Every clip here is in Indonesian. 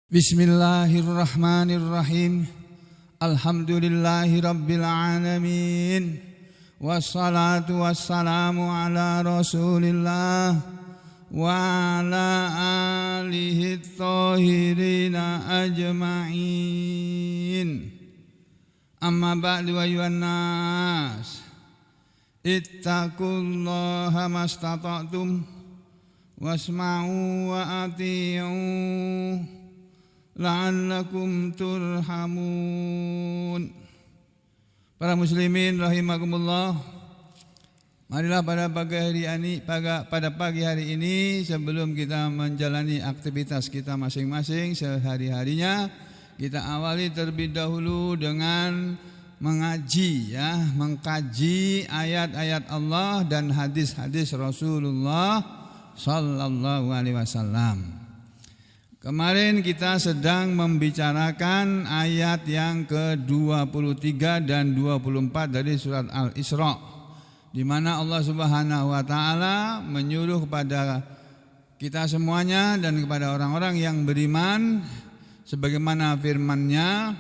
Bismillahirrahmanirrahim. Alhamdulillahi rabbil alamin. Wassalatu wassalamu ala rasulillah wa ala alihi thahirina ajma'in. Amma ba'du ayyuhan nas, ittaqullaha mastata'tum wasma'u wa ati'u la'allakum turhamun. Para muslimin rahimakumullah, marilah pada pagi hari ini sebelum kita menjalani aktivitas kita masing-masing sehari-harinya, kita awali terlebih dahulu dengan mengkaji ayat-ayat Allah dan hadis-hadis Rasulullah sallallahu alaihi wasallam. Kemarin kita sedang membicarakan ayat yang ke-23 dan 24 dari surat Al-Isra, di mana Allah Subhanahu wa taala menyuruh kepada kita semuanya dan kepada orang-orang yang beriman sebagaimana firman-Nya,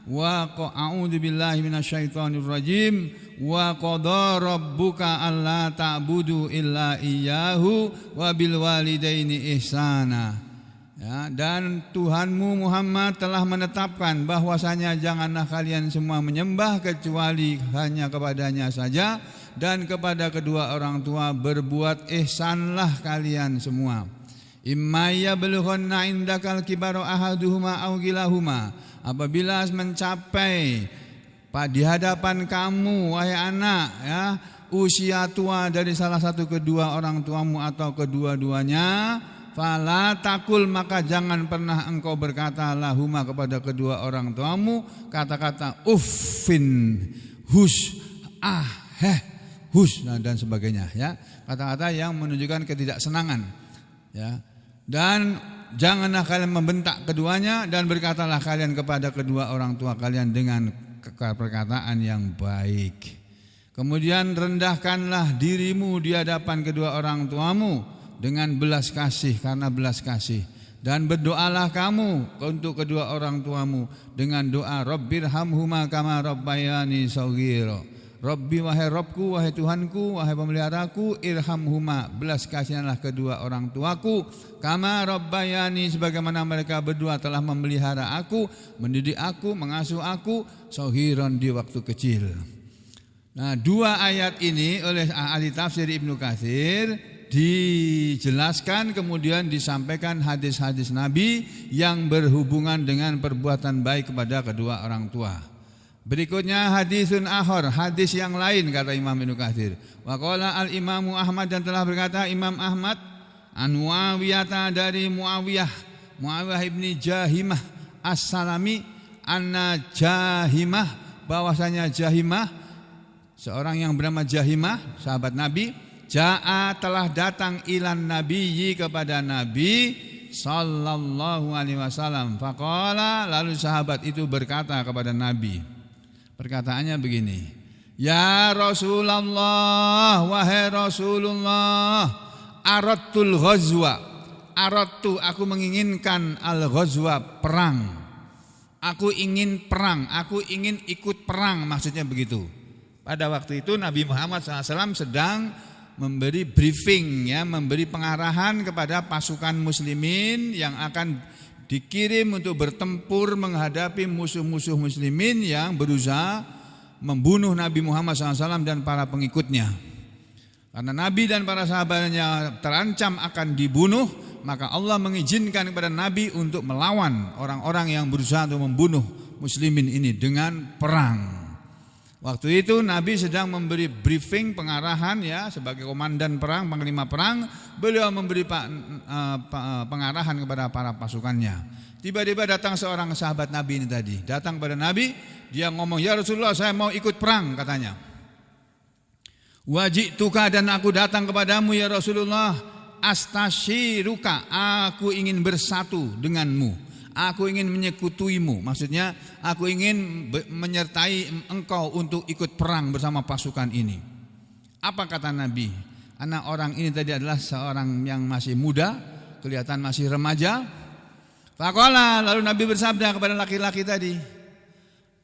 wa a'udzu billahi minasyaitonir rajim, wa qada rabbuka alla ta'budu illa iyyahu wa bil walidaini ihsana. Ya, dan Tuhanmu Muhammad telah menetapkan bahwasanya janganlah kalian semua menyembah kecuali hanya kepadanya saja, dan kepada kedua orang tua berbuat ihsanlah kalian semua. Imma yablughanna indakal kibaru ahaduhuma aw kilahuma, apabila mencapai di hadapan kamu wahai anak, ya, usia tua dari salah satu kedua orang tuamu atau kedua-duanya, fala takul, maka jangan pernah engkau berkata lahuma kepada kedua orang tuamu kata-kata uffin, hus, hus, dan sebagainya, ya, kata-kata yang menunjukkan ketidaksenangan, ya. Dan janganlah kalian membentak keduanya, dan berkatalah kalian kepada kedua orang tua kalian dengan perkataan yang baik. Kemudian rendahkanlah dirimu di hadapan kedua orang tuamu dengan belas kasih, karena belas kasih, dan berdoalah kamu untuk kedua orang tuamu dengan doa Rabbirhamhuma kama rabbayani shaghira. Rabbi, wahai Rabbku, wahai Tuhanku, wahai pemeliharaku, irhamhuma, belas kasihanlah kedua orang tuaku, kama rabbayani, sebagaimana mereka berdua telah memelihara aku, mendidik aku, mengasuh aku, shaghiran, di waktu kecil. Nah, dua ayat ini oleh ahli tafsir Ibnu Katsir dijelaskan, kemudian disampaikan hadis-hadis Nabi yang berhubungan dengan perbuatan baik kepada kedua orang tua. Berikutnya hadisun akhar, hadis yang lain, kata Imam Ibnu Katsir. Wa qala al-Imamu Ahmad, dan telah berkata Imam Ahmad, an Muawiyah, dari Muawiyah ibni Jahimah as-Salami, anna Jahimah, bahwasanya Jahimah, seorang yang bernama Jahimah, sahabat Nabi, ja'a, telah datang ilan nabiyyi, kepada Nabi sallallahu alaihi wasallam. Faqala, lalu sahabat itu berkata kepada Nabi, perkataannya begini, ya Rasulullah, wahai Rasulullah, aradtul ghazwa, aradtu, aku menginginkan, al ghazwa, perang, aku ingin perang, aku ingin ikut perang, maksudnya begitu. Pada waktu itu Nabi Muhammad SAW sedang memberi briefing, ya, memberi pengarahan kepada pasukan muslimin yang akan dikirim untuk bertempur menghadapi musuh-musuh muslimin yang berusaha membunuh Nabi Muhammad SAW dan para pengikutnya. Karena Nabi dan para sahabatnya terancam akan dibunuh, maka Allah mengizinkan kepada Nabi untuk melawan orang-orang yang berusaha untuk membunuh muslimin ini dengan perang. Waktu itu Nabi sedang memberi briefing, pengarahan, ya, sebagai komandan perang, panglima perang. Beliau memberi pengarahan kepada para pasukannya. Tiba-tiba datang seorang sahabat Nabi ini tadi, datang pada Nabi, dia ngomong, ya Rasulullah, saya mau ikut perang, katanya. Wajituka, dan aku datang kepadamu ya Rasulullah, astasyiruka, aku ingin bersatu denganmu, aku ingin menyekutuimu, maksudnya aku ingin menyertai engkau untuk ikut perang bersama pasukan ini. Apa kata Nabi? Anak orang ini tadi adalah seorang yang masih muda, kelihatan masih remaja. Faqala, lalu Nabi bersabda kepada laki-laki tadi.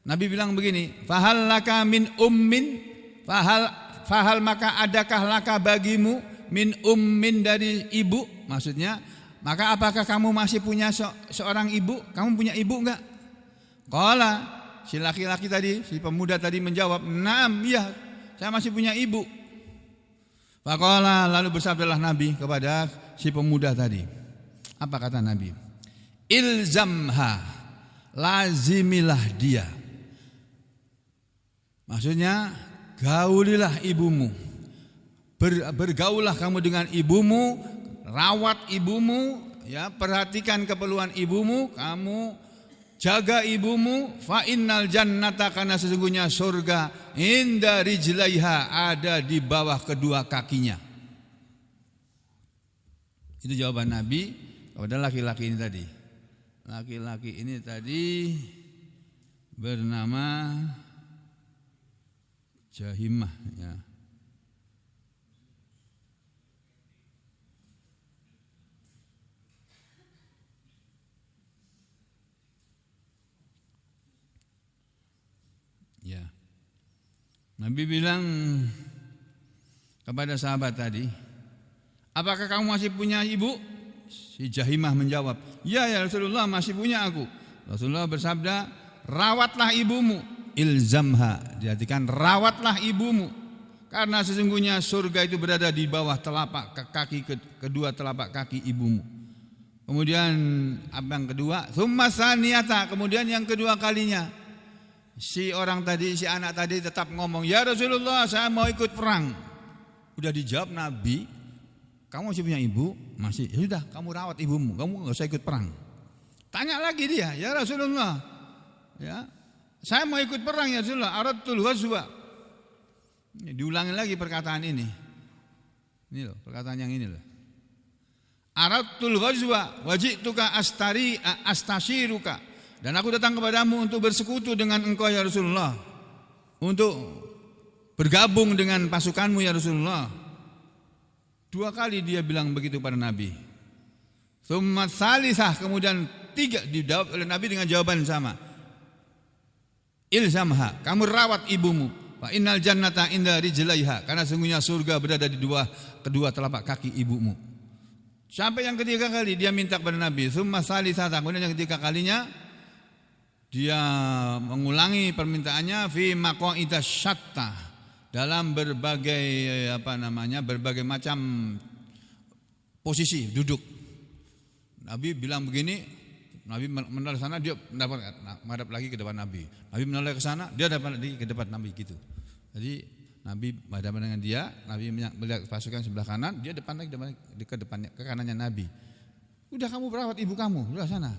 Nabi bilang begini, fahal laka min ummin, fahal maka adakah laka bagimu min ummin dari ibu, maksudnya maka apakah kamu masih punya seorang ibu? Kamu punya ibu enggak? Qala, si laki-laki tadi, si pemuda tadi menjawab, "Naam, iya, saya masih punya ibu." Faqala, lalu bersabdalah Nabi kepada si pemuda tadi. Apa kata Nabi? Ilzamha, lazimilah dia. Maksudnya, gaulilah ibumu. Bergaulah kamu dengan ibumu, rawat ibumu, ya, perhatikan keperluan ibumu, kamu jaga ibumu. Fa innal jannata, karena sesungguhnya surga, inda rijlaiha, ada di bawah kedua kakinya. Itu jawaban Nabi kepada laki-laki ini tadi. Laki-laki ini tadi bernama Jahimah, ya. Ya. Nabi bilang kepada sahabat tadi, apakah kamu masih punya ibu? Si Jahimah menjawab, ya Rasulullah, masih punya aku. Rasulullah bersabda, rawatlah ibumu. Ilzamha, diartikan rawatlah ibumu, karena sesungguhnya surga itu berada di bawah telapak kaki, kedua telapak kaki ibumu. Kemudian apa yang kedua? Tsumma tsaniyata, kemudian yang kedua kalinya. Si orang tadi, si anak tadi tetap ngomong, ya Rasulullah, saya mau ikut perang. Udah dijawab Nabi, kamu masih punya ibu? Masih. Ya sudah, kamu rawat ibumu, kamu enggak usah ikut perang. Tanya lagi dia, ya Rasulullah, ya, saya mau ikut perang ya Rasulullah, aradtul ghazwa. Diulangi lagi perkataan ini. Ini loh, perkataan yang ini loh. Aradtul ghazwa wajituka astashiruka. Dan aku datang kepadamu untuk bersekutu dengan engkau ya Rasulullah, untuk bergabung dengan pasukanmu ya Rasulullah. 2 kali dia bilang begitu pada Nabi. Tsumma tsalisah, kemudian 3 dijawab oleh Nabi dengan jawaban sama. Ilzamha, kamu rawat ibumu. Fa innal jannata inda rijlaiha, karena sungguhnya surga berada di kedua telapak kaki ibumu. Sampai yang ketiga kali dia minta kepada Nabi. Tsumma tsalisata, kemudian yang ketiga kalinya dia mengulangi permintaannya fi maqaida syatta, dalam berbagai berbagai macam posisi duduk. Nabi bilang begini, Nabi menoleh ke sana, dia menghadap lagi ke depan Nabi. Nabi menoleh ke sana, dia dapat lagi ke depan Nabi gitu. Jadi Nabi berhadapan dengan dia, Nabi melihat pasukan sebelah kanan, dia depan lagi ke depannya, ke kanannya Nabi. Udah, kamu berawat ibu kamu, udah sana.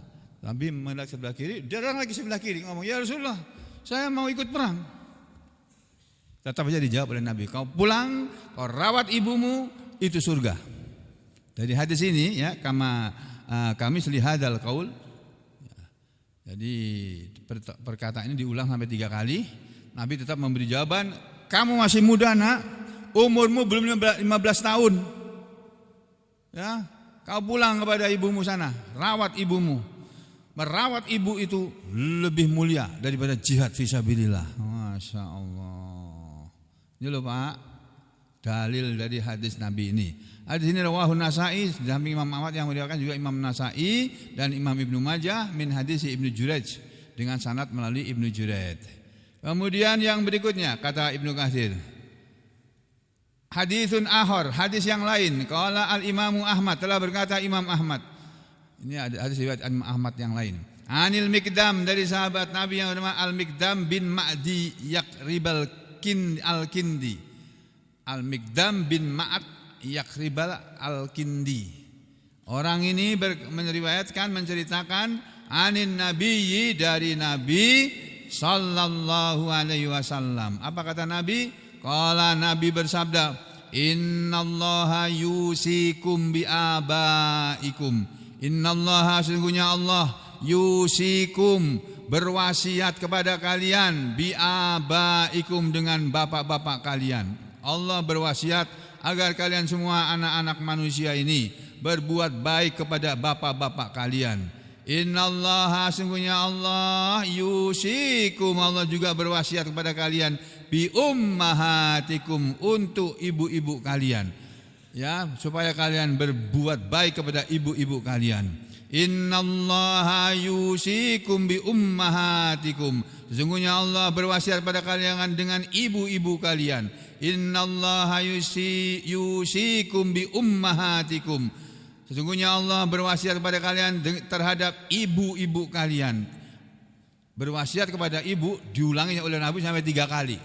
Nabi melihat sebelah kiri, dia datang lagi sebelah kiri, ngomong, ya Rasulullah, saya mau ikut perang. Tetap saja dijawab oleh Nabi, kau pulang, kau rawat ibumu, itu surga. Dari hadis ini, ya, kami selihadal qaul. Jadi perkataan ini diulang sampai 3 kali. Nabi tetap memberi jawaban, kamu masih muda nak, umurmu belum 15 tahun. Ya, kau pulang kepada ibumu sana, rawat ibumu. Merawat ibu itu lebih mulia daripada jihad fisabilillah. Masya Allah. Ini loh Pak, dalil dari hadis Nabi ini. Hadis ini rawahu Nasa'i, dan Imam Ahmad yang meriwayatkan juga Imam Nasa'i dan Imam Ibnu Majah min hadis Ibnu Jurayj, dengan sanad melalui Ibnu Jurayj. Kemudian yang berikutnya kata Ibnu Katsir, hadisun ahor, hadis yang lain. Qala al-Imamu Ahmad, telah berkata Imam Ahmad. Ini ada hadis riwayat Imam Ahmad yang lain. Anil Mikdam, dari sahabat Nabi yang bernama Al-Mikdam bin Ma'di Yakribal Al-Kindi. Al-Mikdam bin Ma'ad Yakribal Al-Kindi. Orang ini menceritakan anin nabiyyi, dari Nabi sallallahu alaihi wasallam. Apa kata Nabi? Qala, Nabi bersabda, innallaha yusikum bi abaikum. Innallaha, sesungguhnya Allah, yusikum, berwasiat kepada kalian, bi abaikum, dengan bapak-bapak kalian. Allah berwasiat agar kalian semua anak-anak manusia ini berbuat baik kepada bapak-bapak kalian. Innallaha sungguhnya Allah yusikum, Allah juga berwasiat kepada kalian bi ummahatikum, untuk ibu-ibu kalian, ya, supaya kalian berbuat baik kepada ibu-ibu kalian. Innallaha yusikum bi ummahatikum, sesungguhnya Allah berwasiat kepada kalian dengan ibu-ibu kalian. Innallaha yusikum bi ummahatikum, sesungguhnya Allah berwasiat kepada kalian terhadap ibu-ibu kalian. Berwasiat kepada ibu diulangi oleh Nabi sampai 3 kali.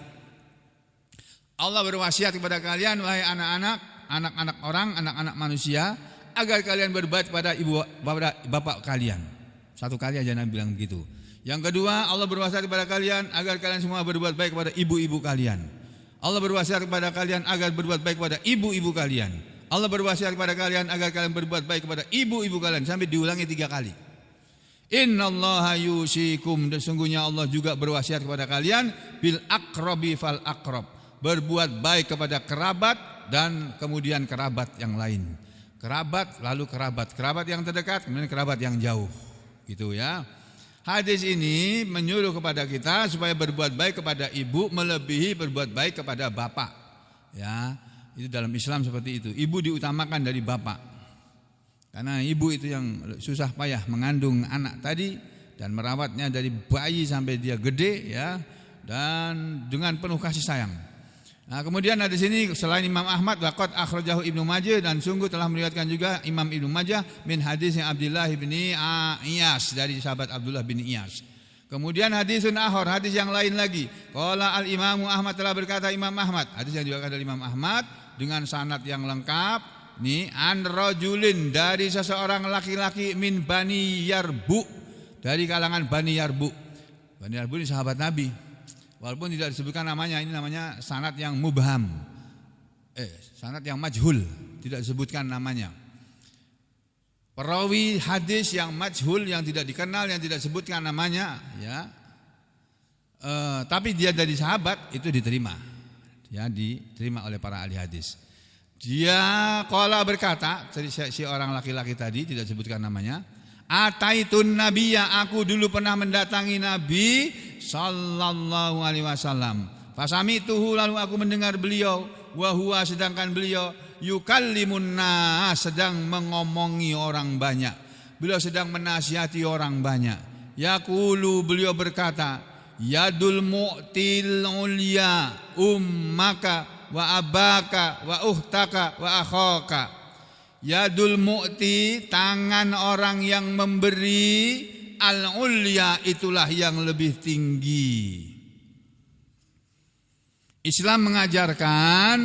Allah berwasiat kepada kalian, wahai anak-anak, anak-anak orang, anak-anak manusia, agar kalian berbuat kepada ibu bapak kalian. 1 kali aja Nabi bilang begitu. Yang kedua, Allah berwasiat kepada kalian agar kalian semua berbuat baik kepada ibu-ibu kalian. Allah berwasiat kepada kalian agar berbuat baik kepada ibu-ibu kalian. Allah berwasiat kepada kalian agar kalian berbuat baik kepada ibu-ibu kalian, sampai diulangi 3 kali. Innallaha yusikum, dan sungguhnya Allah juga berwasiat kepada kalian bil aqrabi fal aqrab, berbuat baik kepada kerabat dan kemudian kerabat yang lain. Kerabat lalu kerabat yang terdekat, kemudian kerabat yang jauh, gitu ya. Hadis ini menyuruh kepada kita supaya berbuat baik kepada ibu melebihi berbuat baik kepada bapak, ya. Itu dalam Islam seperti itu. Ibu diutamakan dari bapak, karena ibu itu yang susah payah mengandung anak tadi dan merawatnya dari bayi sampai dia gede, ya, dan dengan penuh kasih sayang. Nah, kemudian ada di sini selain Imam Ahmad, waqad akhrajahu Ibnu Majah, dan sungguh telah meriwayatkan juga Imam Ibnu Majah min hadis Abdullah bin Iyas, dari sahabat Abdullah bin Iyas. Kemudian hadisun akhar, hadis yang lain lagi. Qala al-Imam Ahmad, telah berkata Imam Ahmad, hadis yang diriwayatkan dari Imam Ahmad dengan sanad yang lengkap. Nih, an rajulin, dari seseorang laki-laki min Bani Yarbu, dari kalangan Bani Yarbu. Bani Yarbu ini sahabat Nabi. Walaupun tidak disebutkan namanya, ini namanya sanad yang mubham. Sanad yang majhul, tidak disebutkan namanya. Perawi hadis yang majhul, yang tidak dikenal, yang tidak disebutkan namanya, ya. Tapi dia dari sahabat, itu diterima. Ya, diterima oleh para ahli hadis. Dia qala berkata, si orang laki-laki tadi tidak disebutkan namanya, ataitun nabiyya, aku dulu pernah mendatangi Nabi sallallahu alaihi wasallam. Fasamituhu, lalu aku mendengar beliau, wa huwa, sedangkan beliau yukallimun nas, sedang mengomongi orang banyak. Beliau sedang menasihati orang banyak. Yaqulu, beliau berkata, yadul mu'til ulya ummaka wa abaka wa uhtaka wa akhaka. Yadul mu'ti, tangan orang yang memberi, al-ulya, itulah yang lebih tinggi. Islam mengajarkan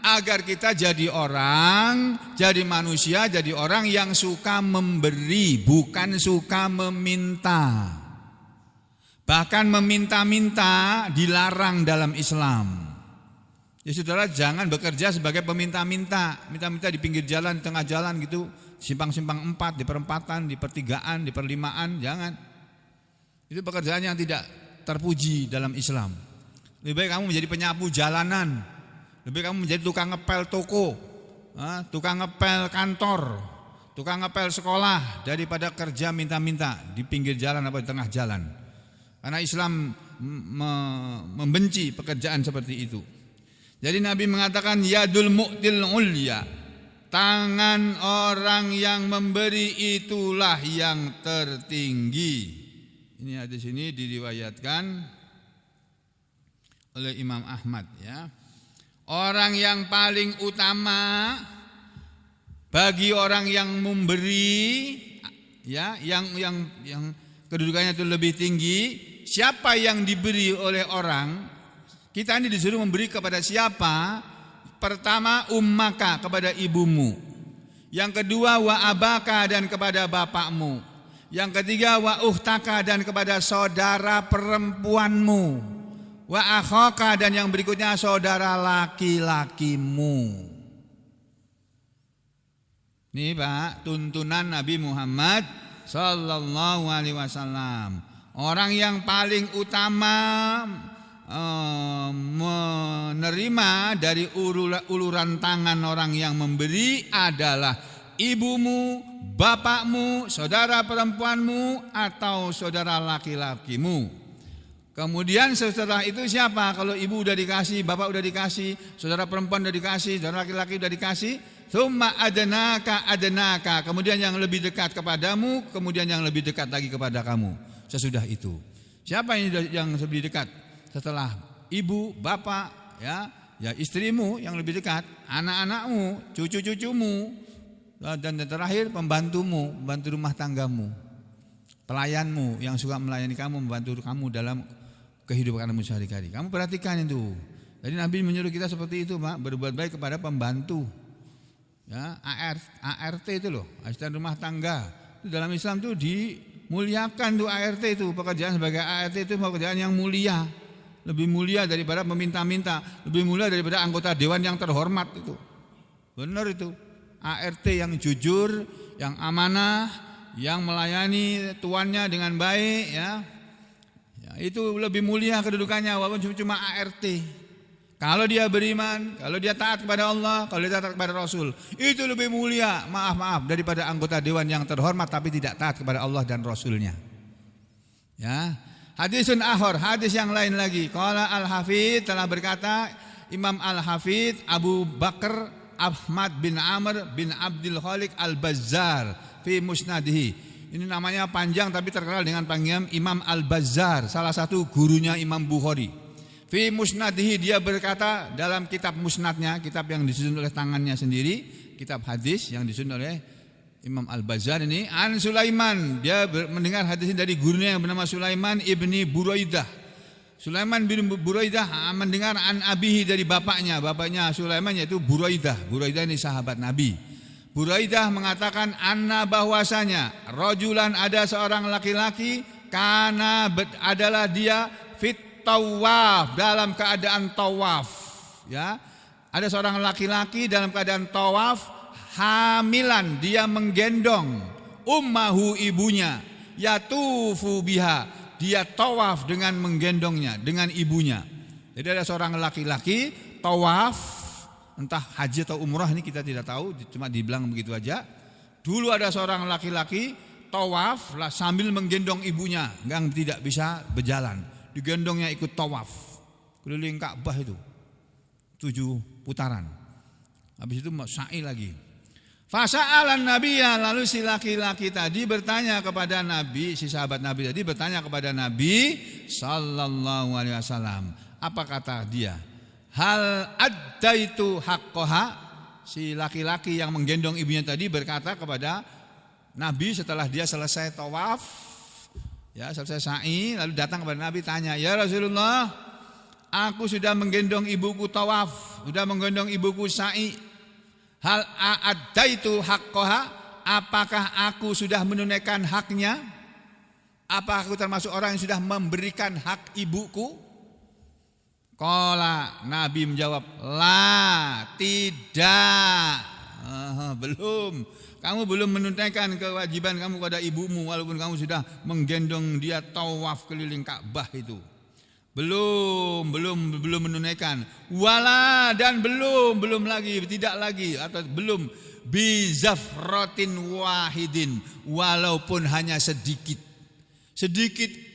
agar kita jadi orang, jadi manusia, jadi orang yang suka memberi, bukan suka meminta. Bahkan meminta-minta dilarang dalam Islam. Ya saudara, jangan bekerja sebagai peminta-minta, minta-minta di pinggir jalan, di tengah jalan gitu, simpang-simpang 4, di perempatan, di pertigaan, di perlimaan, jangan. Itu pekerjaan yang tidak terpuji dalam Islam. Lebih baik kamu menjadi penyapu jalanan, lebih baik kamu menjadi tukang ngepel toko, tukang ngepel kantor, tukang ngepel sekolah, daripada kerja minta-minta di pinggir jalan atau di tengah jalan. Karena Islam membenci pekerjaan seperti itu. Jadi Nabi mengatakan yadul mu'til ulya, tangan orang yang memberi itulah yang tertinggi. Ini hadis ini diriwayatkan oleh Imam Ahmad, ya. Orang yang paling utama bagi orang yang memberi, ya, yang kedudukannya itu lebih tinggi, siapa yang diberi oleh orang. Kita ini disuruh memberi kepada siapa? Pertama, ummaka, kepada ibumu. Yang kedua, wa abaka, dan kepada bapakmu. Yang ketiga, wa uhtaka, dan kepada saudara perempuanmu. Wa akhaka, dan yang berikutnya saudara laki-lakimu. Ini Pak, tuntunan Nabi Muhammad sallallahu alaihi wasallam. Orang yang paling utama menerima dari uluran tangan orang yang memberi adalah ibumu, bapakmu, saudara perempuanmu, atau saudara laki-lakimu. Kemudian setelah itu siapa? Kalau ibu udah dikasih, bapak udah dikasih, saudara perempuan udah dikasih, saudara laki-laki udah dikasih, tsumma adnaka, kemudian yang lebih dekat kepadamu, kemudian yang lebih dekat lagi kepada kamu. Sesudah itu, siapa yang lebih dekat? Setelah ibu, bapak, ya istrimu yang lebih dekat, anak-anakmu, cucu-cucumu, dan terakhir pembantumu, pembantu rumah tanggamu, pelayanmu yang suka melayani kamu, membantu kamu dalam kehidupan kamu sehari-hari. Kamu perhatikan itu. Jadi Nabi menyuruh kita seperti itu, Pak, berbuat baik kepada pembantu. Ya, ART itu loh, asisten rumah tangga. Itu dalam Islam tuh dimuliakan tuh ART itu, pekerjaan sebagai ART itu pekerjaan yang mulia. Lebih mulia daripada meminta-minta, lebih mulia daripada anggota dewan yang terhormat itu. Benar itu. ART yang jujur, yang amanah, yang melayani tuannya dengan baik, ya itu lebih mulia kedudukannya walaupun cuma ART. Kalau dia beriman, kalau dia taat kepada Allah, kalau dia taat kepada Rasul, itu lebih mulia, maaf daripada anggota dewan yang terhormat tapi tidak taat kepada Allah dan Rasulnya. Ya, hadisun akhar, hadis yang lain lagi. Qala Al-Hafidz, telah berkata Imam Al-Hafidz Abu Bakar Ahmad bin Amr bin Abdul Khaliq Al-Bazzar fi Musnadihi. Ini namanya panjang tapi terkenal dengan panggilan Imam Al-Bazzar, salah satu gurunya Imam Bukhari. Fi Musnadihi, dia berkata dalam kitab musnadnya, kitab yang disusun oleh tangannya sendiri, kitab hadis yang disusun oleh Imam Al-Bazzar ini, an Sulaiman, dia mendengar hadis ini dari gurunya yang bernama Sulaiman ibni Buraidah. Sulaiman bin Buraidah mendengar an abihi, dari bapaknya Sulaiman yaitu Buraidah. Buraidah ini sahabat Nabi. Buraidah mengatakan anna, bahwasanya rajulan, ada seorang laki-laki, kana adalah dia fit tawaf, dalam keadaan tawaf, ya. Ada seorang laki-laki dalam keadaan tawaf, hamilan, dia menggendong ummahu, ibunya, yatufu biha, dia tawaf dengan menggendongnya, dengan ibunya. Jadi ada seorang laki-laki tawaf, entah haji atau umrah, ini kita tidak tahu, cuma dibilang begitu aja. Dulu ada seorang laki-laki tawaf sambil menggendong ibunya yang tidak bisa berjalan, digendongnya ikut tawaf keliling Ka'bah itu 7 putaran. Habis itu sa'i lagi. Fasa'alan nabiyya, lalu si laki-laki tadi bertanya kepada Nabi, si sahabat Nabi tadi bertanya kepada Nabi sallallahu alaihi wasallam. Apa kata dia? Hal addaitu haqqaha. Si laki-laki yang menggendong ibunya tadi berkata kepada Nabi setelah dia selesai tawaf, ya, selesai sa'i, lalu datang kepada Nabi, tanya, ya Rasulullah, aku sudah menggendong ibuku tawaf, sudah menggendong ibuku sa'i. Hal a'addaitu haqqaha, apakah aku sudah menunaikan haknya? Apakah aku termasuk orang yang sudah memberikan hak ibuku? Qala, Nabi menjawab, la, tidak. Belum. Kamu belum menunaikan kewajiban kamu kepada ibumu walaupun kamu sudah menggendong dia tawaf keliling Ka'bah itu. Belum menunaikan. Wala, dan belum lagi, tidak lagi, atau belum bizafratin wahidin, walaupun hanya sedikit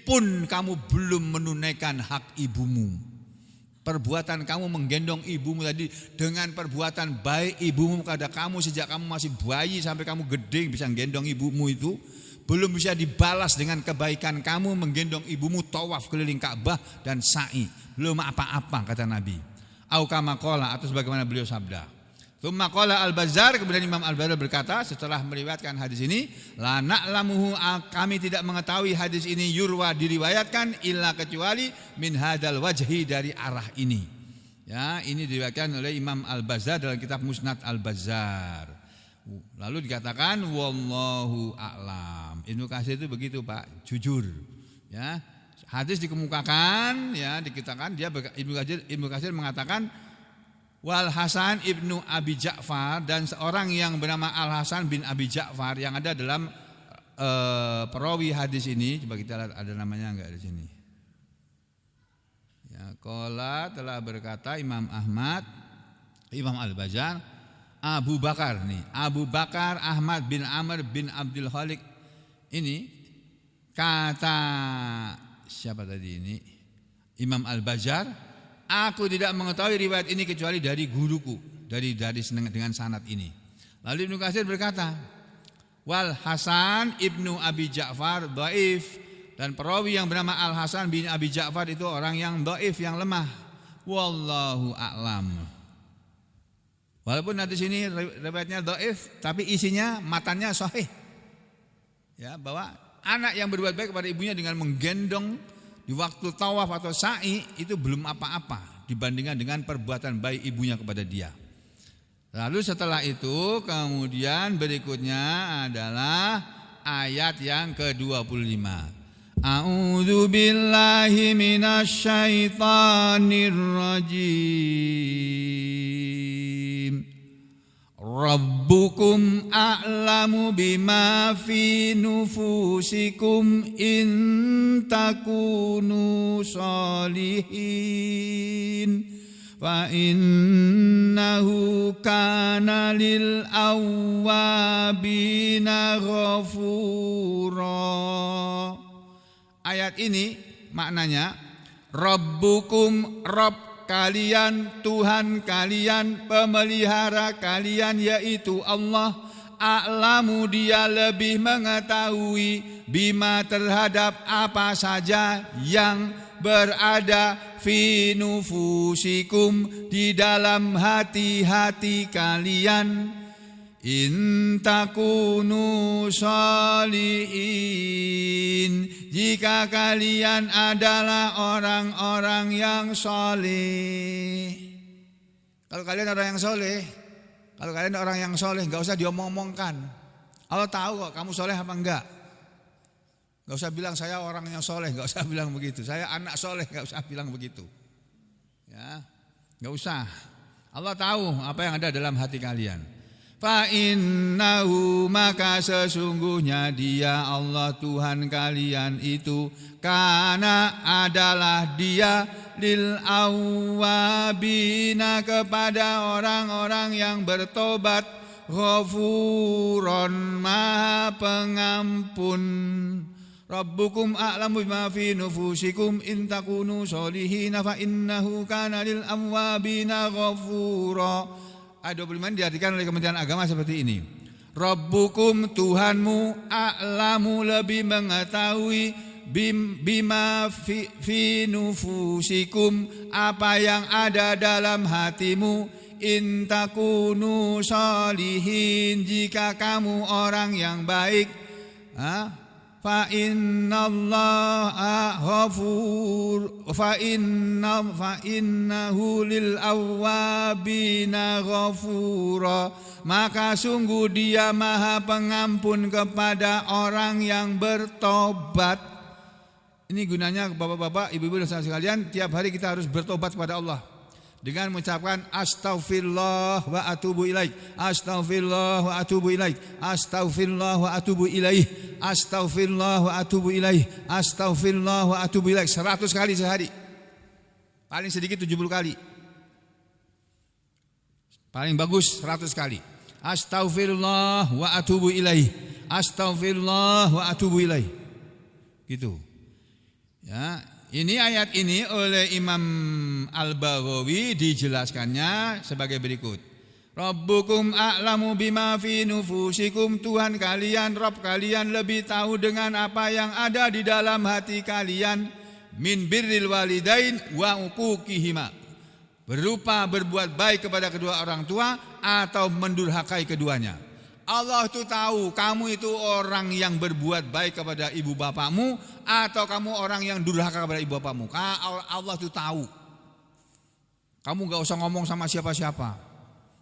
pun kamu belum menunaikan hak ibumu. Perbuatan kamu menggendong ibumu tadi dengan perbuatan baik ibumu kepada kamu sejak kamu masih bayi sampai kamu gede bisa menggendong ibumu itu, belum bisa dibalas dengan kebaikan kamu menggendong ibumu tawaf keliling Ka'bah dan sa'i. Belum apa-apa, kata Nabi. Au kama qala, atau sebagaimana beliau sabda. Tsumma qala Al-Bazzar, kemudian Imam Al-Bazzar berkata setelah meriwayatkan hadis ini, la na'lamuhu, kami tidak mengetahui hadis ini yurwa, diriwayatkan, illa, kecuali min hadal wajhi, dari arah ini. Ya, ini diriwayatkan oleh Imam Al-Bazzar dalam kitab Musnad Al-Bazzar. Lalu dikatakan wallahu a'lam. Ibnu Katsir itu begitu, Pak, jujur. Ya, hadis dikemukakan, ya, dikatakan dia Ibnu Katsir mengatakan Wal Hasan ibnu Abi Ja'far, dan seorang yang bernama Al Hasan bin Abi Ja'far yang ada dalam perawi hadis ini. Coba kita lihat ada namanya enggak di sini. Ya, qala, telah berkata Imam Ahmad, Imam Al-Bazzar, Abu Bakar nih, Abu Bakar Ahmad bin Amr bin Abdul Khaliq ini kata siapa tadi ini? Imam Al-Bazzar, aku tidak mengetahui riwayat ini kecuali dari guruku, dari dengan sanad ini. Lalu Ibnu Katsir berkata, wal Hasan ibnu Abi Ja'far dhaif, dan perawi yang bernama Al Hasan bin Abi Ja'far itu orang yang dhaif, yang lemah. Wallahu a'lam. Walaupun nanti sini riwayatnya dhaif, tapi isinya matannya sahih. Ya, bahwa anak yang berbuat baik kepada ibunya dengan menggendong di waktu tawaf atau sa'i itu belum apa-apa dibandingkan dengan perbuatan baik ibunya kepada dia. Lalu setelah itu kemudian berikutnya adalah ayat yang ke-25. A'udzu billahi minasyaitonir rajim. Rabbukum a'lamu bima fi nufusikum in takunu sholihin fa innahu kana lil awwabina ghafura. Ayat ini maknanya Rabbukum, Rabb kalian, Tuhan kalian, pemelihara kalian yaitu Allah, a'lamu dia lebih mengetahui bima terhadap apa saja yang berada fi nufusikum di dalam hati-hati kalian. In takunu sholihin, jika kalian adalah orang-orang yang soleh. Kalau kalian orang yang soleh, kalau kalian orang yang soleh, gak usah diomong-omongkan. Allah tahu kok kamu soleh apa enggak. Gak usah bilang saya orang yang soleh, gak usah bilang begitu. Saya anak soleh, gak usah bilang begitu. Ya, gak usah. Allah tahu apa yang ada dalam hati kalian. Fa innahu, maka sesungguhnya dia Allah Tuhan kalian itu, kana adalah dia, lil awwabina kepada orang-orang yang bertobat, ghafuron maha pengampun. Rabbukum a'lamu bima fi nufusikum in takunu sholihin fa innahu kana lil awwabina ghafura. Ayat 25 diartikan oleh Kementerian Agama seperti ini. Rabbukum, Tuhanmu, a'lamu lebih mengetahui bima fi nufusikum apa yang ada dalam hatimu, in takunu sholihin jika kamu orang yang baik. Fa innallaha ghafur fa innahu lil awwabina ghafura, maka sungguh dia maha pengampun kepada orang yang bertobat. Ini gunanya bapak-bapak, ibu-ibu dan saudara sekalian, tiap hari kita harus bertobat kepada Allah dengan mengucapkan astaghfirullah wa atubu ilaih, astaghfirullah wa atubu ilaih, astaghfirullah wa atubu ilaih, astaghfirullah wa atubu ilaih, astaghfirullah wa atubu ilaih 100 kali sehari. Paling sedikit 70 kali. Paling bagus 100 kali. Astaghfirullah wa atubu ilaih, astaghfirullah wa atubu ilaih. Gitu. Ya. Ini ayat ini oleh Imam Al-Baghawi dijelaskannya sebagai berikut. Rabbukum a'lamu bima fi nufusikum, Tuhan kalian, Rabb kalian lebih tahu dengan apa yang ada di dalam hati kalian, min birril walidain wa uquqihima, berupa berbuat baik kepada kedua orang tua atau mendurhakai keduanya. Allah itu tahu kamu itu orang yang berbuat baik kepada ibu bapakmu atau kamu orang yang durhaka kepada ibu bapakmu. Allah itu tahu. Kamu gak usah ngomong sama siapa-siapa,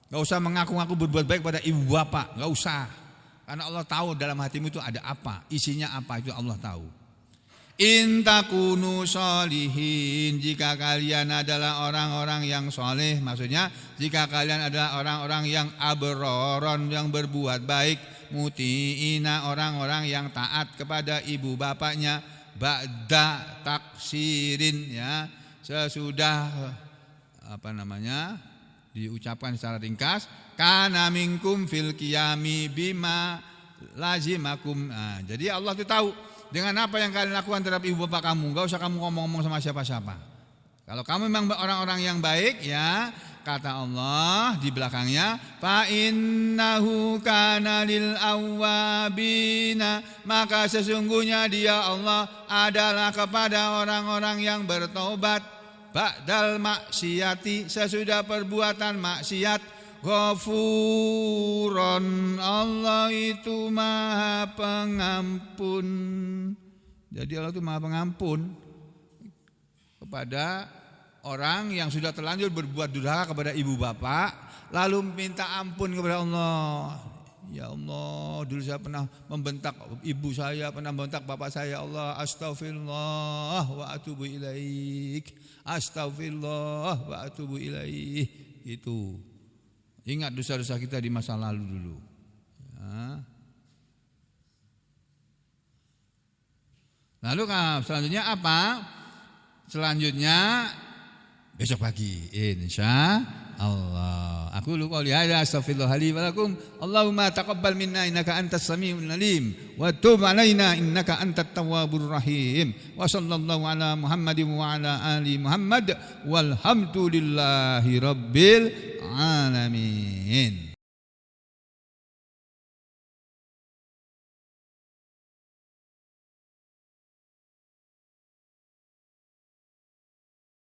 gak usah mengaku-ngaku berbuat baik kepada ibu bapak, gak usah. Karena Allah tahu dalam hatimu itu ada apa, isinya apa, itu Allah tahu. In takunu sholihin, jika kalian adalah orang-orang yang soleh, maksudnya jika kalian adalah orang-orang yang abroron, yang berbuat baik, mutiina, orang-orang yang taat kepada ibu bapaknya, ba'da taksirin, ya, sesudah diucapkan secara ringkas, kana minkum fil qiyami bima lazimakum. Nah, jadi Allah itu tahu dengan apa yang kalian lakukan terhadap ibu bapak kamu. Enggak usah kamu ngomong-ngomong sama siapa-siapa. Kalau kamu memang orang-orang yang baik, ya, kata Allah di belakangnya, fa innahu kana lil awwabina, maka sesungguhnya dia Allah adalah kepada orang-orang yang bertobat ba'dal maksiati, sesudah perbuatan maksiat, ghafuron, Allah itu Maha Pengampun. Jadi Allah itu Maha Pengampun kepada orang yang sudah terlanjur berbuat durhaka kepada ibu bapak, lalu minta ampun kepada Allah. Ya Allah, dulu saya pernah membentak ibu saya, pernah membentak bapak saya. Allah, astaghfirullah wa atubu ilaik. Astaghfirullah wa atubu ilaik. Itu. Ingat dosa-dosa kita di masa lalu dulu. Ya. Lalu selanjutnya apa? Selanjutnya besok pagi insya Allah. Aku lu qouli hadza astaghfirullah li wa lakum. Allahumma taqabbal minna innaka antas samiul alim wa tub alaina innaka antat tawwabur rahim. Wa sallallahu ala Muhammadin wa ala ali Muhammad walhamdulillahi rabbil alamin.